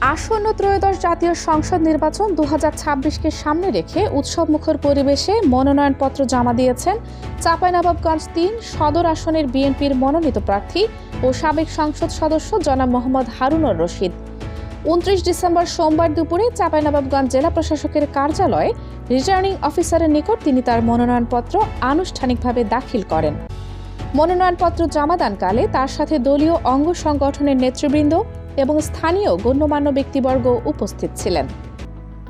আসন্ন ত্রয়োদশ জাতীয় সংসদ নির্বাচন 2026-কে সামনে রেখে উৎসবমুখর পরিবেশে মনোনয়নপত্র জমা দিয়েছেন চাঁপাইনবাবগঞ্জ ৩ সদর আসনের বিএনপির মনোনীত প্রার্থী ও সাবেক সংসদ সদস্য জনাব মোহাম্মদ হারুনুর রশিদ। 29 ডিসেম্বর সোমবার দুপুরে চাঁপাইনবাবগঞ্জ জেলা প্রশাসকের কার্যালয়ে রিটার্নিং অফিসারের নিকট তিনি তার মনোনয়নপত্র আনুষ্ঠানিকভাবে দাখিল করেন। মনোনয়নপত্র জমাদানকালে তার সাথে দলীয় অঙ্গ সংগঠনের নেতৃবৃন্দ এবং স্থানীয় গণ্যমান্য ব্যক্তিবর্গ উপস্থিত ছিলেন।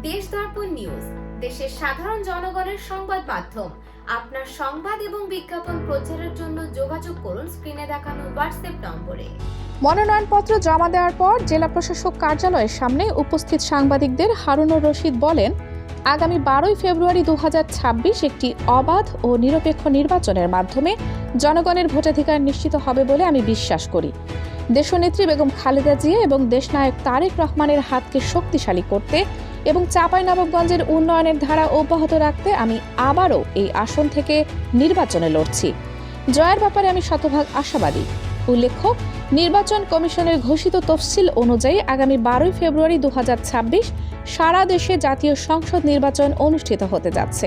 দেশ দর্পণ নিউজ, দেশের সাধারণ জনগণের সংবাদ মাধ্যম। আপনার সংবাদ এবং বিজ্ঞাপন প্রচারের জন্য যোগাযোগ করুন স্ক্রিনে দেখানো হোয়াটসঅ্যাপ নম্বরে। মনোনয়নপত্র জমা দেওয়ার পর জেলা প্রশাসক কার্যালয়ের সামনে উপস্থিত সাংবাদিকদের হারুনুর রশিদ বলেন, আগামী 12 ফেব্রুয়ারি 2026 একটি অবাধ ও নিরপেক্ষ নির্বাচনের মাধ্যমে জনগণের ভোটাধিকার নিশ্চিত হবে বলে আমি বিশ্বাস করি। দেশনেত্রী বেগম খালেদা জিয়া এবং দেশনায়ক তারেক রহমানের হাতকে শক্তিশালী করতে এবং চাঁপাইনবাবগঞ্জের উন্নয়নের ধারা অব্যাহত রাখতে আমি আবারও এই আসন থেকে নির্বাচনে লড়ছি। জয়ের ব্যাপারে আমি শতভাগ আশাবাদী। উল্লেখ্য, নির্বাচন কমিশনের ঘোষিত তফসিল অনুযায়ী আগামী 12 ফেব্রুয়ারি 2026 সারা দেশে জাতীয় সংসদ নির্বাচন অনুষ্ঠিত হতে যাচ্ছে।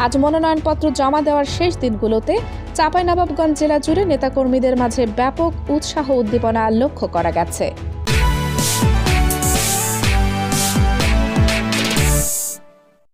আজ মনোনয়নপত্র জমা দেওয়ার শেষ দিনগুলোতে চাঁপাইনবাবগঞ্জ জেলা জুড়ে নেতাকর্মীদের মাঝে ব্যাপক উৎসাহ উদ্দীপনা লক্ষ্য করা গেছে।